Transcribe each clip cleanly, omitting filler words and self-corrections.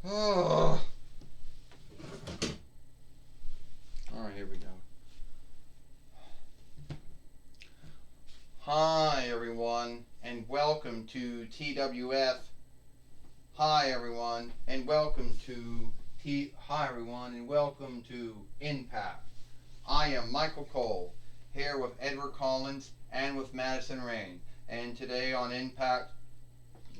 Oh. Alright, here we go. Hi, everyone, and welcome to TWF. Hi, everyone, and welcome to Impact. I am Michael Cole, here with Edward Collins and with Madison Rain. And today on Impact,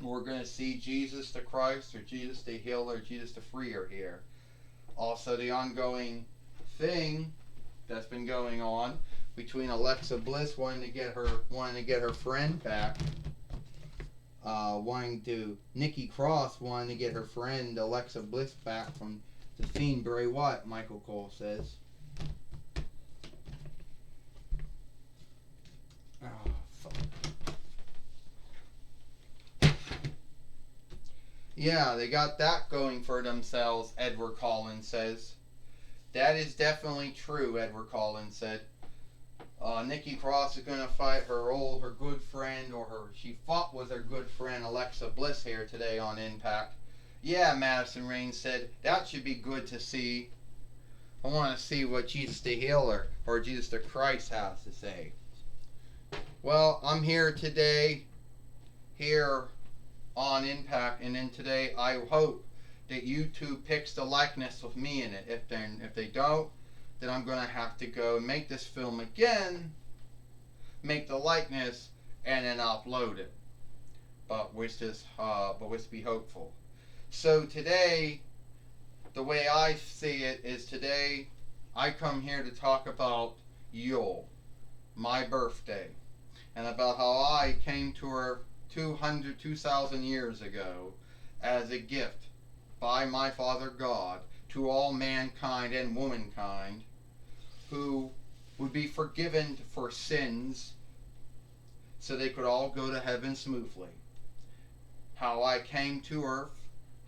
we're going to see Jesus the Christ, or Jesus the Healer, Jesus the Freer here. Also, the ongoing thing that's been going on between Alexa Bliss wanting to get her friend back, Nikki Cross wanting to get her friend Alexa Bliss back from the Fiend Bray Wyatt. Michael Cole says. Oh, fuck. Yeah, they got that going for themselves, Edward Collins says. That is definitely true, Edward Collins said. Nikki Cross is going to fight her good friend, she fought with her good friend Alexa Bliss here today on Impact. Yeah, Madison Rain said, that should be good to see. I want to see what Jesus the Healer, or Jesus the Christ has to say. Well, I'm here today, here on Impact, and then today I hope that YouTube picks the likeness with me in it. If they don't, then I'm going to have to go and make this film again, make the likeness, and then upload it. But we're just be hopeful. So today, the way I see it is today, I come here to talk about Yule, my birthday, and about how I came to her 2,000 years ago as a gift by my Father God to all mankind and womankind who would be forgiven for sins so they could all go to heaven smoothly. How I came to earth,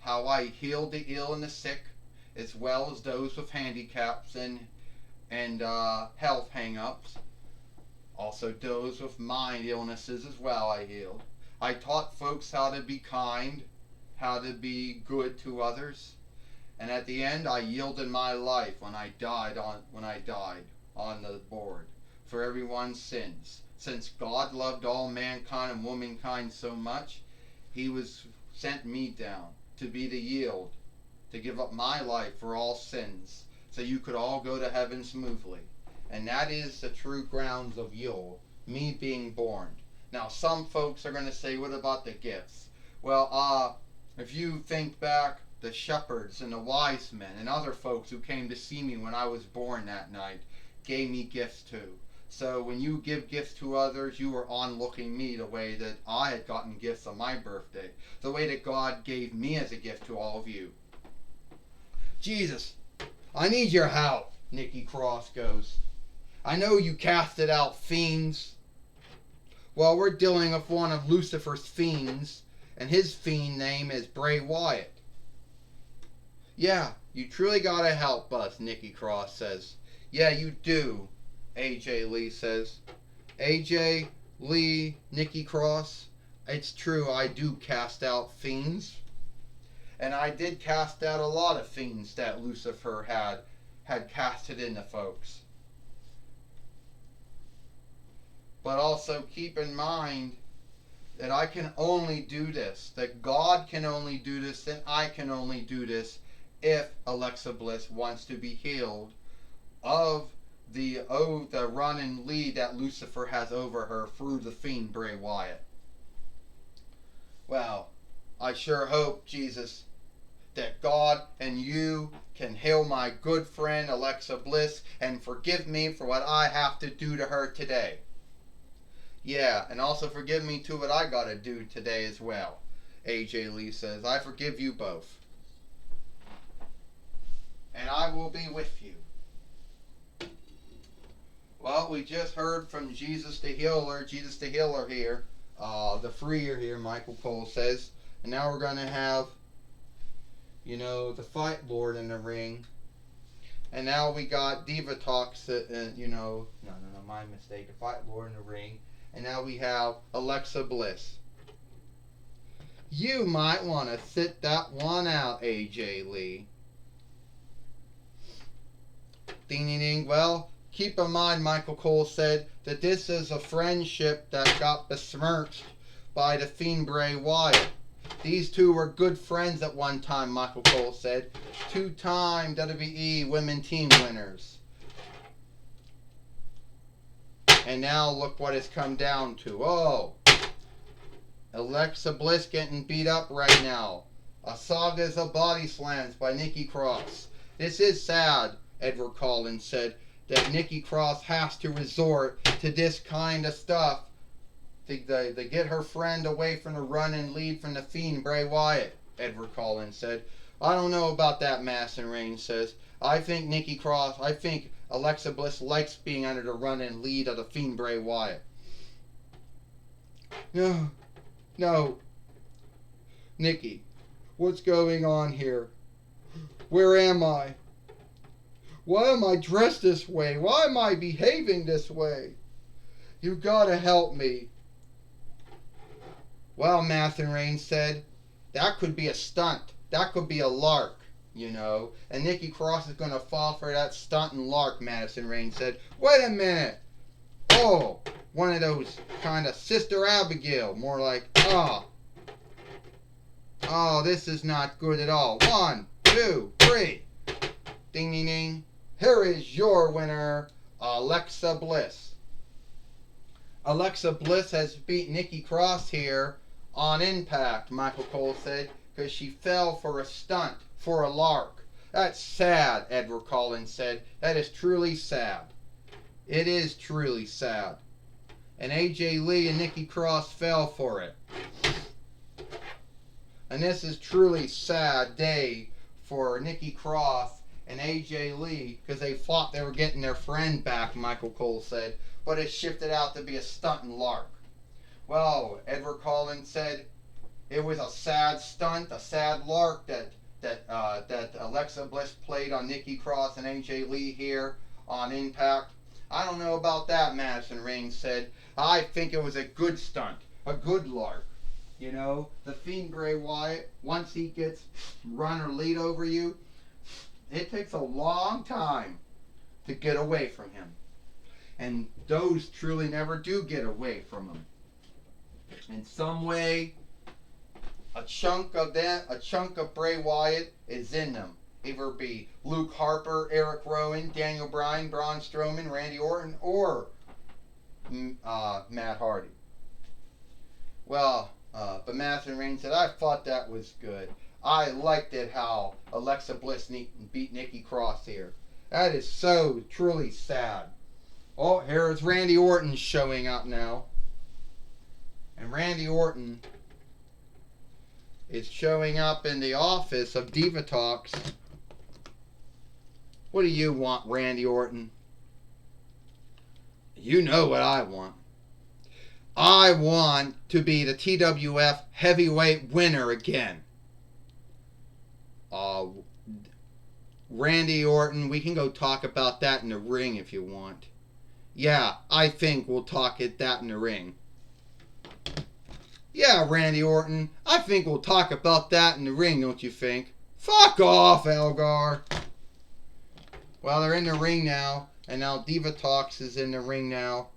how I healed the ill and the sick, as well as those with handicaps and health hang-ups. Also those with mind illnesses as well I healed. I taught folks how to be kind, how to be good to others. And at the end, I yielded my life when I died on the board for everyone's sins. Since God loved all mankind and womankind so much, He sent me down to be the yield, to give up my life for all sins, so you could all go to heaven smoothly. And that is the true grounds of Yule, me being born. Now, some folks are going to say, what about the gifts? Well, if you think back, the shepherds and the wise men and other folks who came to see me when I was born that night gave me gifts too. So when you give gifts to others, you are onlooking me the way that I had gotten gifts on my birthday. The way that God gave me as a gift to all of you. Jesus, I need your help, Nikki Cross goes. I know you casted out fiends. Well, we're dealing with one of Lucifer's fiends, and his fiend name is Bray Wyatt. Yeah, you truly gotta help us, Nikki Cross says. Yeah, you do, AJ Lee says. AJ Lee, Nikki Cross, it's true, I do cast out fiends. And I did cast out a lot of fiends that Lucifer had casted into folks. But also keep in mind that I can only do this, that God can only do this, and I can only do this if Alexa Bliss wants to be healed of the run and lead that Lucifer has over her through the fiend Bray Wyatt. Well, I sure hope, Jesus, that God and you can heal my good friend Alexa Bliss and forgive me for what I have to do to her today. Yeah, and also forgive me too what I gotta do today as well, AJ Lee says. I forgive you both. And I will be with you. Well, we just heard from Jesus the Healer here, the Freer here, Michael Cole says. And now we're gonna have, the Fight Lord in the ring. And now we got Diva Talks, my mistake, the Fight Lord in the ring. And now we have Alexa Bliss. You might want to sit that one out, AJ Lee. Ding ding ding. Well, keep in mind, Michael Cole said, that this is a friendship that got besmirched by the Fiend Bray Wyatt. These two were good friends at one time, Michael Cole said. 2-time WWE Women Team winners. And now look what it's come down to. Oh, Alexa Bliss getting beat up right now. A sagas of body slams by Nikki Cross. This is sad, Edward Collins said, that Nikki Cross has to resort to this kind of stuff to get her friend away from the run and lead from the Fiend Bray Wyatt, Edward Collins said. I don't know about that, Madison Rayne says. I think Alexa Bliss likes being under the run and lead of the Fiend Bray Wyatt. No. Nikki, what's going on here? Where am I? Why am I dressed this way? Why am I behaving this way? You gotta help me. Well, Madison Rayne said, that could be a stunt. That could be a lark, you know. And Nikki Cross is gonna fall for that stunt and lark, Madison Rayne said. Wait a minute. Oh, one of those kind of Sister Abigail. More like, oh, this is not good at all. 1, 2, 3. Ding, ding, ding. Here is your winner, Alexa Bliss. Alexa Bliss has beat Nikki Cross here on Impact, Michael Cole said, because she fell for a stunt, for a lark. That's sad, Edward Collins said. That is truly sad. It is truly sad. And AJ Lee and Nikki Cross fell for it. And this is truly sad day for Nikki Cross and AJ Lee, because they thought they were getting their friend back, Michael Cole said, but it shifted out to be a stunt and lark. Well, Edward Collins said it was a sad stunt, a sad lark that Alexa Bliss played on Nikki Cross and AJ Lee here on Impact. I don't know about that, Madison Rayne said. I think it was a good stunt, a good lark. You know, the Fiend Bray Wyatt, once he gets run or lead over you, it takes a long time to get away from him. And those truly never do get away from him. In some way, a chunk of Bray Wyatt is in them. Either be Luke Harper, Eric Rowan, Daniel Bryan, Braun Strowman, Randy Orton, or Matt Hardy. Well, but Madison Rayne said, I thought that was good. I liked it how Alexa Bliss beat Nikki Cross here. That is so truly sad. Oh, here's Randy Orton showing up now. And Randy Orton is showing up in the office of Diva Talks. What do you want, Randy Orton? You know what I want. I want to be the TWF heavyweight winner again. Randy Orton, we can go talk about that in the ring if you want. Yeah, I think we'll talk that in the ring. Yeah, Randy Orton, I think we'll talk about that in the ring, don't you think? Fuck off, Elgar. Well, they're in the ring now, and now Diva Talks is in the ring now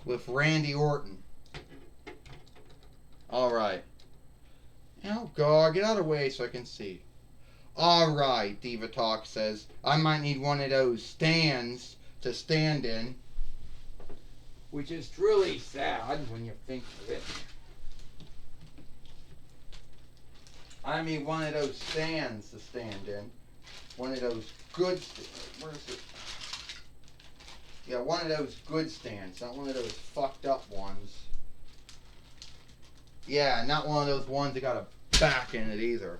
with Randy Orton. Alright. Elgar, get out of the way so I can see. Alright, Diva Talk says, I might need one of those stands to stand in. Which is truly sad when you think of it. I mean, one of those stands to stand in. One of those good... Where is it? Yeah, one of those good stands. Not one of those fucked up ones. Yeah, not one of those ones that got a back in it either.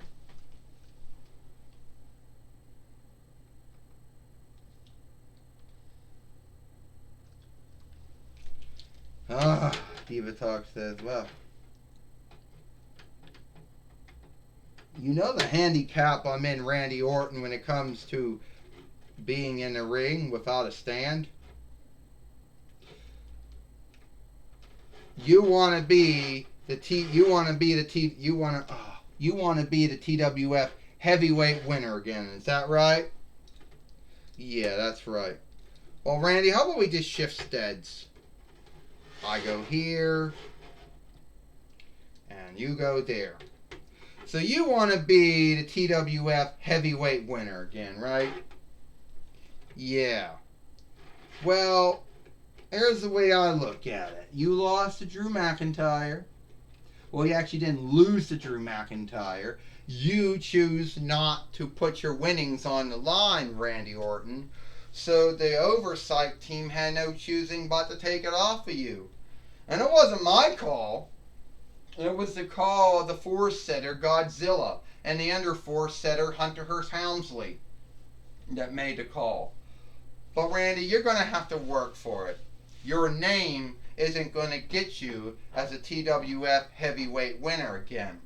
Diva Talk says, well, you know the handicap I'm in, Randy Orton, when it comes to being in the ring without a stand? You want to be You want to be the TWF heavyweight winner again. Is that right? Yeah, that's right. Well, Randy, how about we just shift steads? I go here, and you go there. So you want to be the TWF heavyweight winner again, right? Yeah. Well, here's the way I look at it. You lost to Drew McIntyre. Well, you actually didn't lose to Drew McIntyre. You choose not to put your winnings on the line, Randy Orton. So the oversight team had no choosing but to take it off of you. And it wasn't my call. It was the call of the four-setter Godzilla and the under four-setter Hunter Hearst Helmsley that made the call. But Randy, you're going to have to work for it. Your name isn't going to get you as a TWF heavyweight winner again.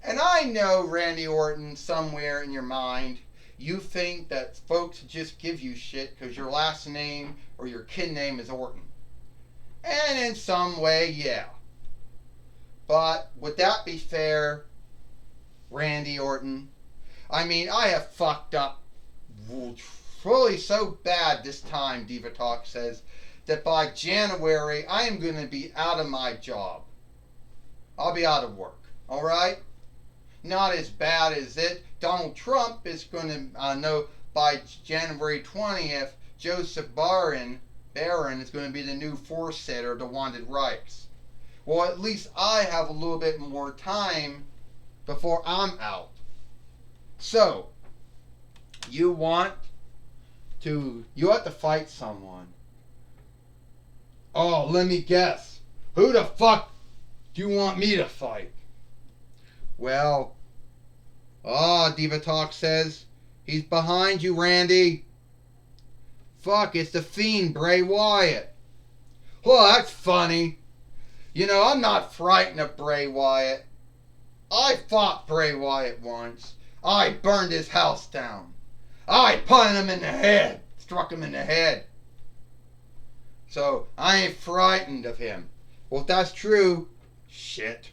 And I know, Randy Orton, somewhere in your mind, you think that folks just give you shit because your last name or your kid name is Orton. And in some way, yeah. But would that be fair, Randy Orton? I mean, I have fucked up really so bad this time, Diva Talk says, that by January, I am going to be out of my job. I'll be out of work. Alright? Not as bad as it. Donald Trump is going to know by January 20th, Joseph Barron is going to be the new four-setter to Wanted Rights. Well, at least I have a little bit more time before I'm out. So, you have to fight someone. Oh, let me guess. Who the fuck do you want me to fight? Well, Diva Talk says, he's behind you, Randy. Fuck, it's the Fiend, Bray Wyatt. Well, that's funny. You know, I'm not frightened of Bray Wyatt. I fought Bray Wyatt once. I burned his house down. I punted him in the head. Struck him in the head. So, I ain't frightened of him. Well, if that's true, shit.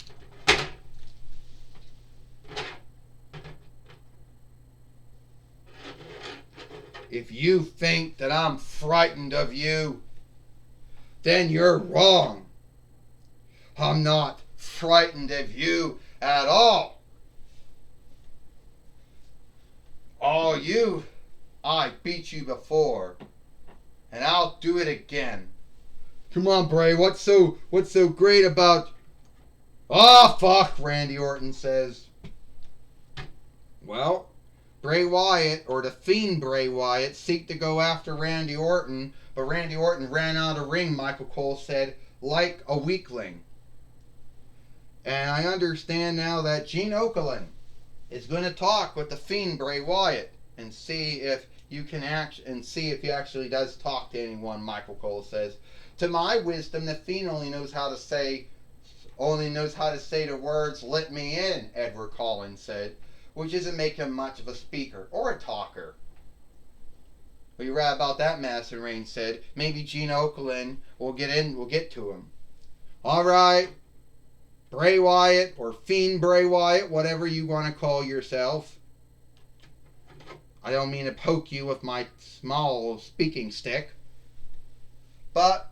If you think that I'm frightened of you, then you're wrong. I'm not frightened of you at all. I beat you before, and I'll do it again. Come on, Bray, what's so great about... fuck, Randy Orton says. Well, Bray Wyatt, or the Fiend Bray Wyatt, seek to go after Randy Orton, but Randy Orton ran out of the ring, Michael Cole said, like a weakling. And I understand now that Gene Okerlund is going to talk with the Fiend Bray Wyatt and see if he actually does talk to anyone, Michael Cole says. To my wisdom, the Fiend only knows how to say the words, "Let me in," Edward Collins said, which doesn't make him much of a speaker or a talker. What you read about that, Madison Rain said. Maybe Gene Okerlund will get to him. Alright, Bray Wyatt, or Fiend Bray Wyatt, whatever you want to call yourself. I don't mean to poke you with my small speaking stick. But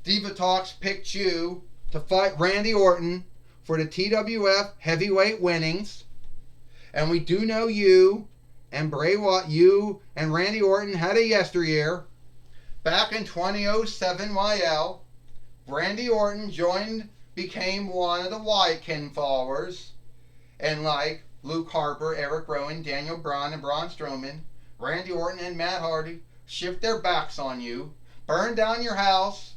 Diva Talks picked you to fight Randy Orton for the TWF heavyweight winnings. And we do know you and Randy Orton had a yesteryear. Back in 2007 YL, Randy Orton became one of the Wyatt followers. And like Luke Harper, Eric Rowan, Daniel Bryan, and Braun Strowman, Randy Orton and Matt Hardy shift their backs on you, burned down your house,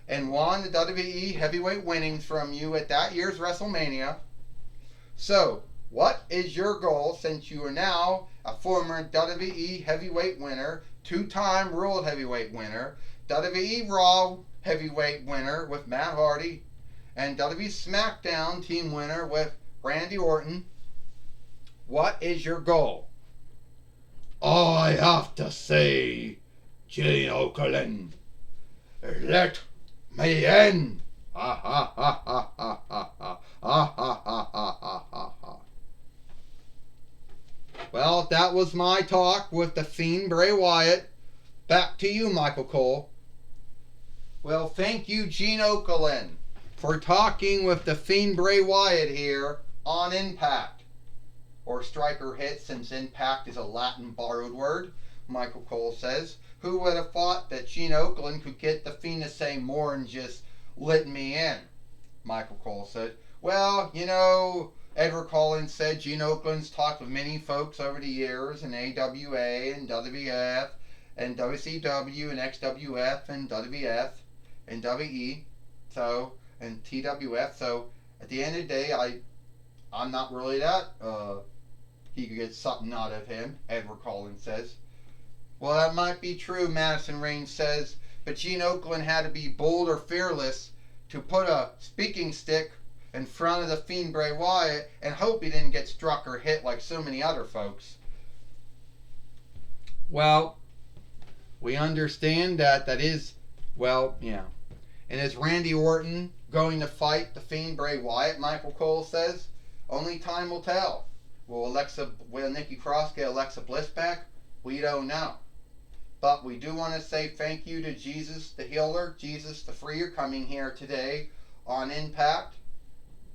and won the WWE heavyweight winnings from you at that year's WrestleMania. So, what is your goal, since you are now a former WWE heavyweight winner, two-time World Heavyweight winner, WWE Raw heavyweight winner with Matt Hardy, and WWE SmackDown team winner with Randy Orton? What is your goal? I have to say, Gene Okerlund, let me in. ha ha ha ha ha ha ha ha ha ha ha ha ha. Well, that was my talk with the Fiend Bray Wyatt. Back to you, Michael Cole. Well, thank you, Gene Okerlund, for talking with the Fiend Bray Wyatt here on Impact. Or Striker Hit, since Impact is a Latin borrowed word, Michael Cole says. Who would have thought that Gene Okerlund could get the Fiend to say more than just let me in? Michael Cole said. Well, you know, Edward Collins said Gene Okerlund's talked with many folks over the years in AWA and WWF and WCW and XWF and WWF and WE, so, and TWF. So at the end of the day, I'm not really that he could get something out of him, Edward Collins says. Well, that might be true, Madison Rain says, but Gene Okerlund had to be bold or fearless to put a speaking stick in front of the Fiend Bray Wyatt and hope he didn't get struck or hit like so many other folks. Well, we understand that is, well, yeah. And is Randy Orton going to fight the Fiend Bray Wyatt, Michael Cole says? Only time will tell. Will Nikki Cross get Alexa Bliss back? We don't know. But we do want to say thank you to Jesus the Healer, Jesus the Freer, coming here today on Impact.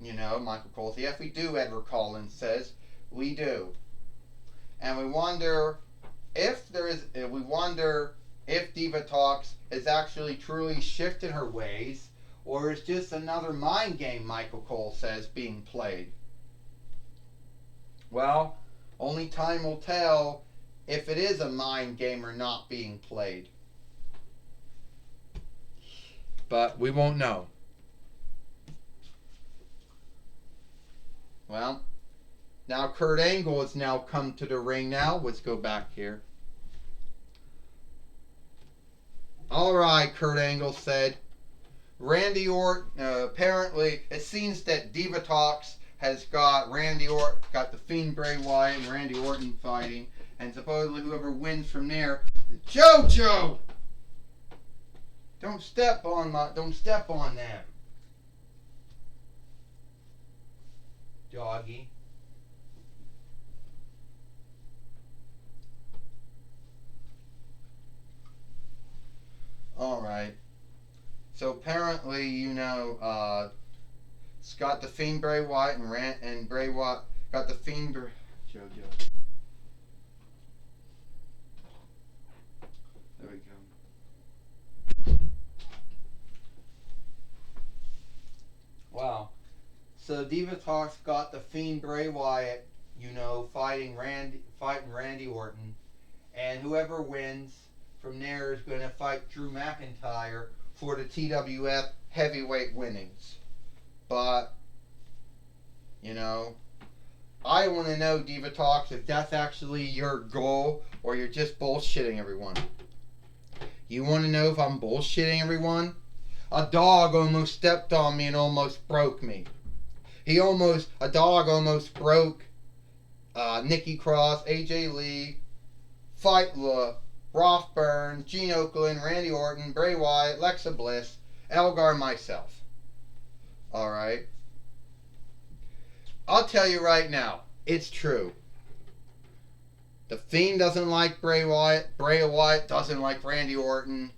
You know, Michael Cole says, yes, we do, Edward Collins says. We do. And we wonder if Diva Talks is actually truly shifting her ways, or is just another mind game, Michael Cole says, being played. Well, only time will tell if it is a mind game or not being played. But we won't know. Well, now Kurt Angle has now come to the ring now. Let's go back here. Alright, Kurt Angle said. Randy Orton, apparently, it seems that Diva Talks has got Randy Orton, got the Fiend Bray Wyatt and Randy Orton fighting. And supposedly whoever wins from there, JoJo! Don't step on them. Doggy. Alright. So apparently, you know, it's got the Fiend Bray Wyatt and Bray Wyatt got the Fiend Bray JoJo. There we go. Wow. So Diva Talks got the Fiend Bray Wyatt, you know, fighting Randy Orton, and whoever wins from there is going to fight Drew McIntyre for the TWF heavyweight winnings. But, you know, I want to know, Diva Talks, if that's actually your goal or you're just bullshitting everyone. You want to know if I'm bullshitting everyone? A dog almost stepped on me and almost broke me. A dog almost broke Nikki Cross, AJ Lee, Roth Burns, Gene Okerlund, Randy Orton, Bray Wyatt, Alexa Bliss, Elgar, myself. Alright? I'll tell you right now, it's true. The Fiend doesn't like Bray Wyatt. Bray Wyatt doesn't like Randy Orton.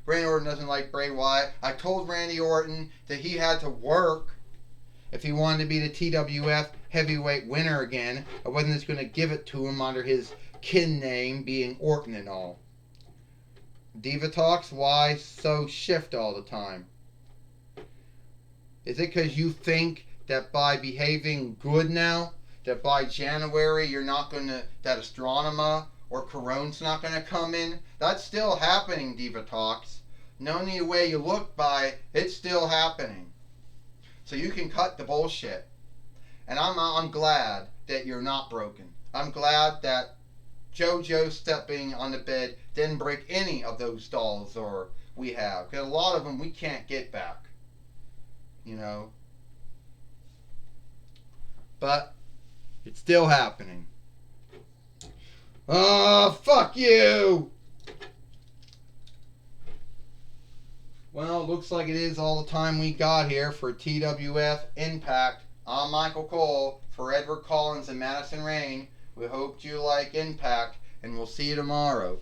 Randy Orton doesn't like Bray Wyatt. I told Randy Orton that he had to work if he wanted to be the TWF heavyweight winner again. I wasn't just going to give it to him under his kin name being Orton and all. Diva Talks, why so shift all the time? Is it because you think that by behaving good now, that by January you're not going to, that Astronema or Corone's not going to come in? That's still happening, Diva Talks. No need the way you look by, it's still happening. So you can cut the bullshit. And I'm glad that you're not broken. I'm glad that JoJo stepping on the bed didn't break any of those dolls or we have. Because a lot of them we can't get back. You know. But it's still happening. Oh, fuck you! Well, it looks like it is all the time we got here for TWF Impact. I'm Michael Cole for Edward Collins and Madison Rain. We hope you like Impact, and we'll see you tomorrow.